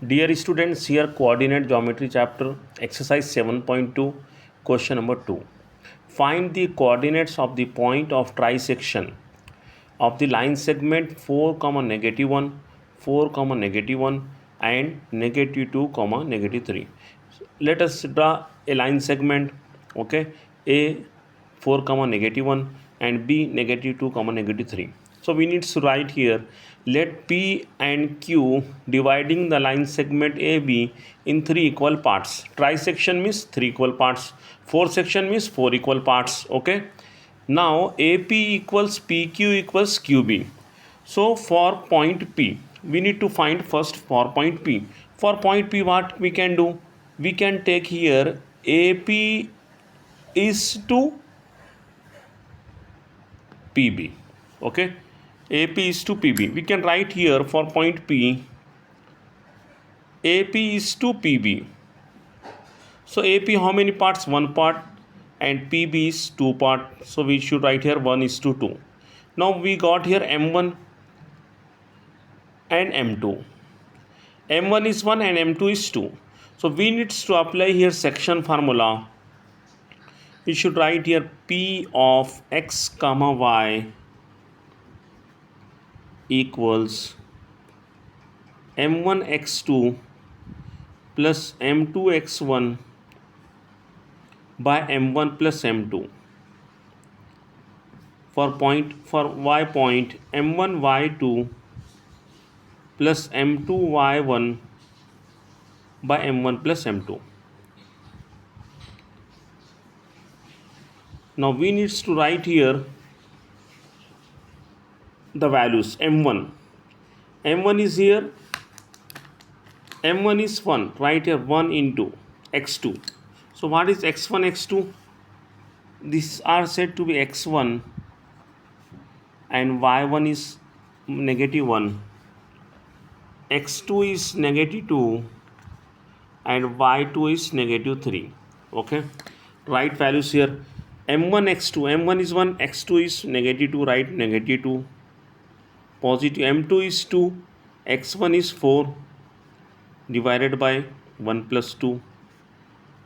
Dear students, here coordinate geometry chapter exercise 7.2 question number 2. Find the coordinates of the point of trisection of the line segment 4, negative 1, 4, negative 1 and negative 2, negative 3. Let us draw a line segment, okay, A 4, negative 1 and B negative 2, negative 3. So we need to write here, let P and Q dividing the line segment AB in 3 equal parts. Trisection means 3 equal parts. 4 section means 4 equal parts. Okay. Now AP equals PQ equals QB. So for point P, we need to find first for point P. For point P, what we can do? We can take here AP is to PB. Okay. AP is to PB. We can write here for point P, AP is to PB. So AP how many parts? 1 part and PB is 2 part. So we should write here 1 is to 2. Now we got here M1 and M2. M1 is 1 and M2 is 2. So we need to apply here section formula. We should write here P of X comma Y equals M1 X2 plus M2 X1 by M1 plus M2. For Y point, M1 Y2 plus M2 Y1 by M1 plus M2. Now we need to write here the values. M1 is here, M1 is 1, write here 1 into X2. So what is X1, X2? These are said to be X1 and Y1 is negative 1, X2 is negative 2 and Y2 is negative 3. Okay, write values here. M1 X2, M1 is 1, X2 is negative 2, write negative 2, positive. M2 is 2, X1 is 4 divided by 1 plus 2,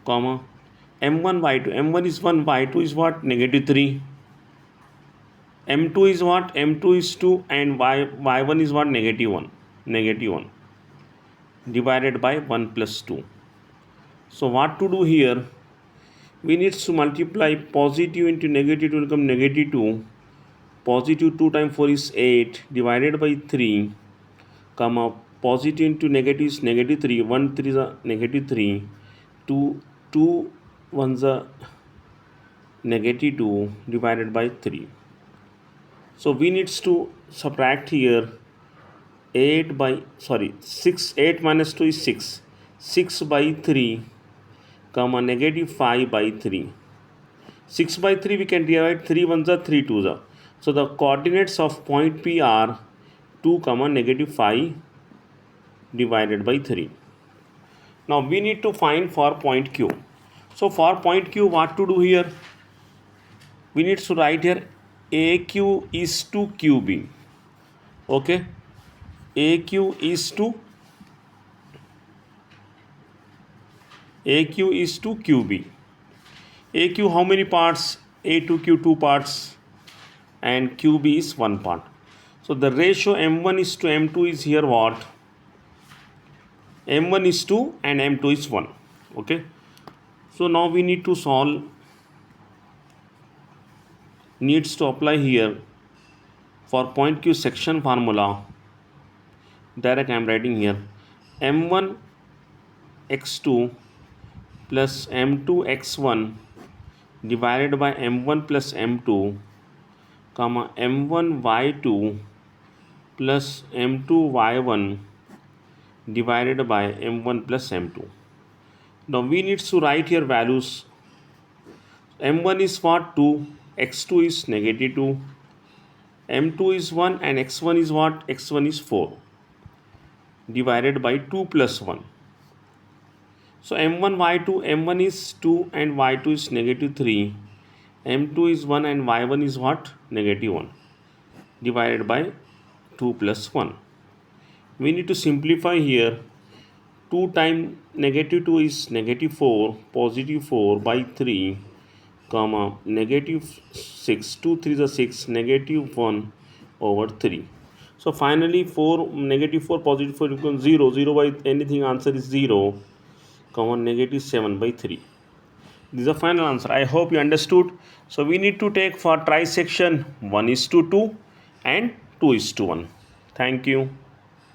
comma, M1 Y2, M1 is 1, Y2 is what? Negative 3. M2 is what? M2 is 2 and Y1 is what? Negative 1. Negative 1 divided by 1 plus 2. So what to do here? We need to multiply positive into negative to become negative 2. Positive 2 times 4 is 8 divided by 3, comma, positive into negative is negative 3. 1 3 is a negative 3. 2 1 is a negative 2 divided by 3. So we need to subtract here 8 minus 2 is 6. 6 by 3, comma, negative 5 by 3. 6 by 3 we can divide 3 1s are 3 2s are. So the coordinates of point P are 2, negative 5 divided by 3. Now we need to find for point Q. So for point Q, what to do here? We need to write here AQ is to QB. Okay, AQ is to QB. AQ how many parts? A to Q 2 parts and QB is 1 part. So the ratio M1 is to M2 is here what? M1 is 2 and M2 is 1. Okay. So now we need to solve. Needs to apply here for point Q section formula. Direct I am writing here M1 X2 plus M2 X1 divided by M1 plus M2, comma, M1 Y2 plus M2 Y1 divided by M1 plus M2. Now we need to write here values. M1 is what? 2, X2 is negative 2, M2 is 1 and X1 is what? X1 is 4 divided by 2 plus 1. So M1 Y2, M1 is 2 and Y2 is negative 3, M2 is 1 and Y1 is what? Negative 1 divided by 2 plus 1. We need to simplify here. 2 times negative 2 is negative 4, positive 4 by 3, comma, negative 6, 2 3 is a 6, negative 1 over 3. So finally 4, negative 4, positive 4 equals 0, 0 by anything, answer is 0, comma, negative 7 by 3. This is the final answer. I hope you understood. So we need to take for trisection 1:2 and 2:1. Thank you.